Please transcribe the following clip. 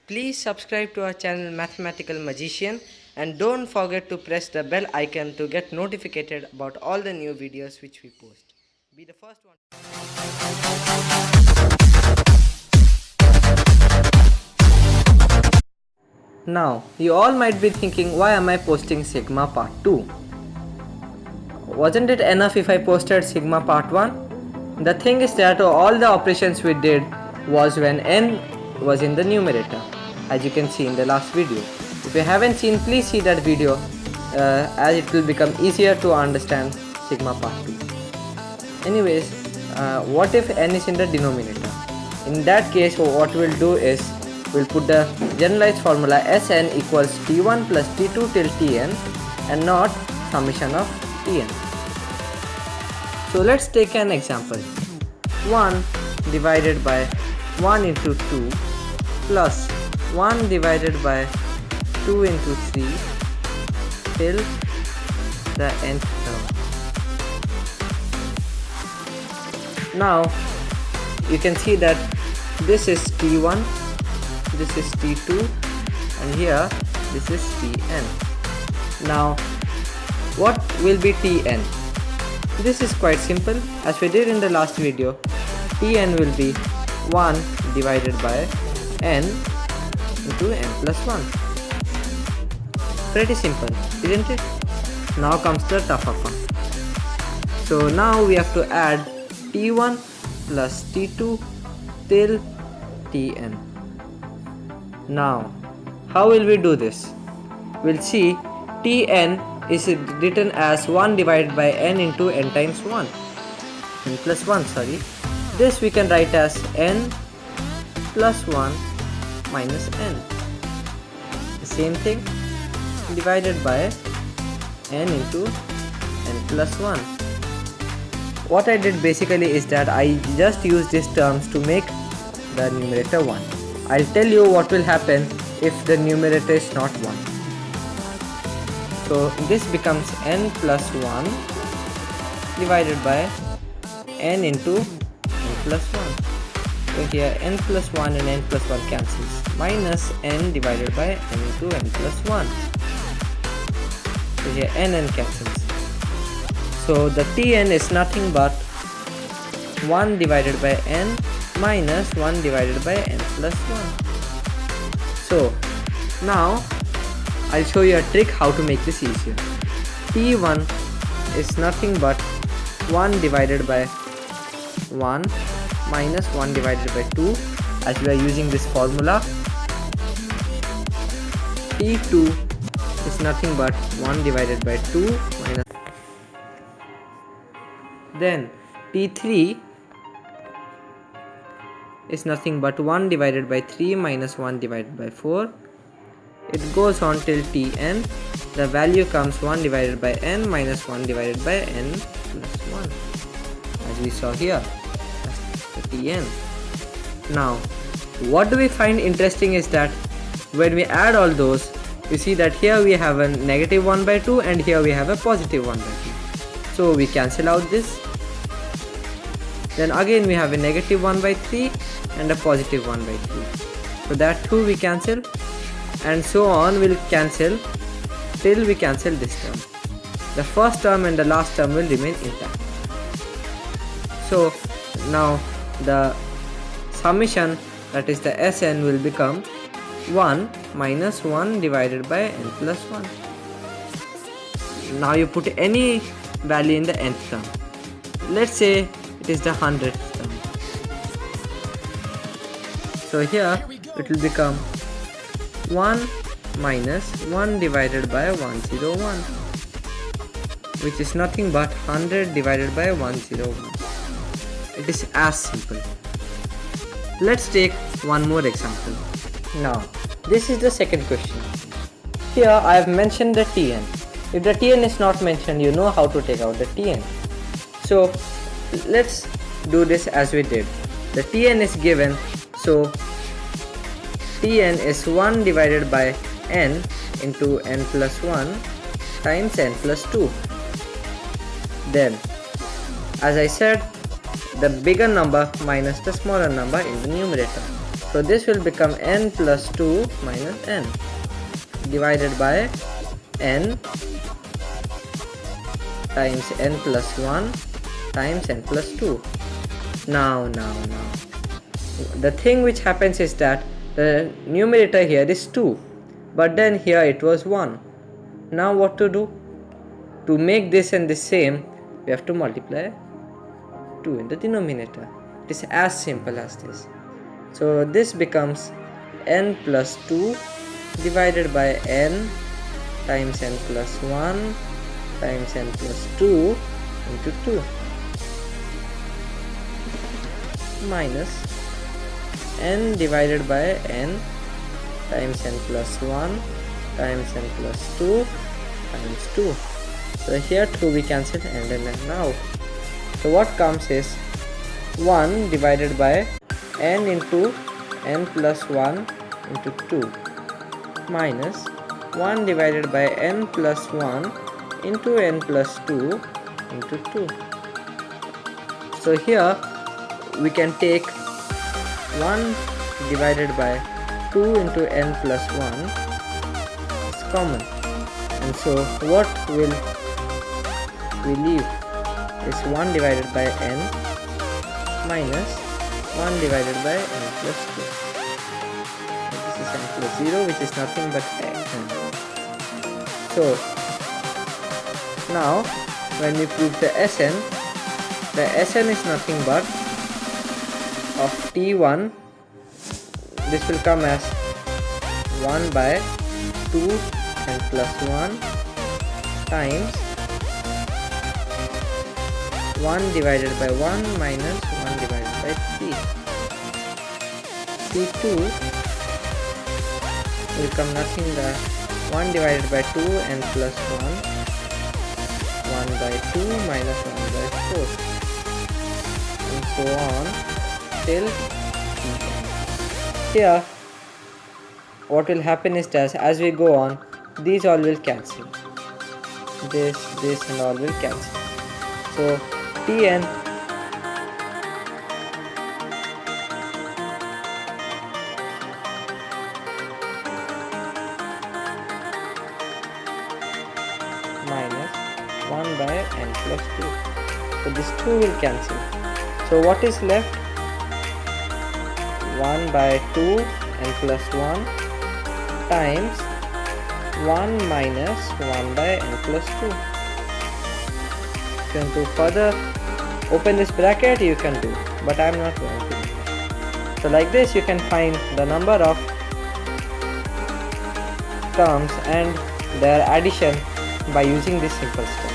Please subscribe to our channel Mathematical Magician and don't forget to press the bell icon to get notified about all the new videos which we post. Be the first one. Now, you all might be thinking, why am I posting Sigma Part 2? Wasn't it enough if I posted Sigma Part 1? The thing is that all the operations we did was when n was in the numerator, as you can see in the last video. If you haven't seen, please see that video as it will become easier to understand Sigma Part 2. Anyways, what if n is in the denominator? In that case, what we'll do is we'll put the generalized formula Sn equals t1 plus t2 till tn and not summation of tn. So let's take an example. 1 divided by 1 into 2 plus 1 divided by 2 into 3 till the nth term. Now you can see that this is t1, this is t2 and here this is tn. Now what will be tn? This is quite simple. As we did in the last video, tn will be 1 divided by n into n plus 1. Pretty simple, isn't it? Now comes the tougher part. So now we have to add t1 plus t2 till tn. Now, how will we do this? We'll see tn is written as 1 divided by n into n times 1. n plus 1, sorry. This we can write as n plus 1 minus n. The same thing divided by n into n plus 1. What I did basically is that I just used these terms to make the numerator 1. I'll tell you what will happen if the numerator is not 1. So this becomes n plus 1 divided by n into n plus 1. So here n plus 1 and n plus 1 cancels. Minus n divided by n into n plus 1. So here n cancels. So the tn is nothing but 1 divided by n minus 1 divided by n plus 1. So now I'll show you a trick how to make this easier. t1 is nothing but 1 divided by 1 minus 1 divided by 2, as we are using this formula. t2 is nothing but 1 divided by 2 minus. Then t3 is nothing but 1 divided by 3 minus 1 divided by 4. It goes on till tn. The value comes 1 divided by n minus 1 divided by n plus 1, as we saw here. That's the tn. Now, what do we find interesting is that when we add all those, you see that here we have a negative 1 by 2 and here we have a positive 1 by 2. So we cancel out this. Then again we have a negative 1 by 3 and a positive 1 by 3. So that too we cancel, and so on will cancel till we cancel this term. The first term and the last term will remain intact. So now the summation, that is the Sn, will become 1 minus 1 divided by n plus 1. Now you put any value in the nth term. Let's say it is the 100th term. So here it will become 1 minus 1 divided by 101, which is nothing but 100 divided by 101. It is as simple. Let's take one more example. Now, this is the second question. Here I have mentioned the tn. If the tn is not mentioned, you know how to take out the tn. So let's do this as we did. The tn is given, so tn is 1 divided by n into n plus 1 times n plus 2. Then, as I said, the bigger number minus the smaller number in the numerator. So this will become n plus 2 minus n divided by n times n plus 1 times n plus 2. Now, the thing which happens is that the numerator here is 2, but then here it was 1. Now what to do? To make this and this same, we have to multiply 2 in the denominator. It is as simple as this. So this becomes n plus 2 divided by n times n plus 1 times n plus 2 into 2 minus n divided by n times n plus 1 times n plus 2 times 2. So here 2 we cancel and n out. So what comes is 1 divided by n into n plus 1 into 2 minus 1 divided by n plus 1 into n plus 2 into 2. So here we can take 1 divided by 2 into n plus 1 is common, and so what will we leave is 1 divided by n minus 1 divided by n plus 2. This is n plus 0, which is nothing but n. So now when we prove the Sn is nothing but of t1, this will come as 1 by 2 n plus 1 times 1 divided by 1 minus 1 divided by 3. T2 will come nothing but 1 divided by 2 n plus 1, 1 by 2 minus 1 by 4, and so on till here. What will happen is that as we go on, these all will cancel. This and all will cancel. So Tn minus 1 by n plus 2. So this 2 will cancel. So what is left? 1 by 2 n plus 1 times 1 minus 1 by n plus 2. If you want to further open this bracket, you can do, but I am not going to do that. So like this you can find the number of terms and their addition by using this simple step.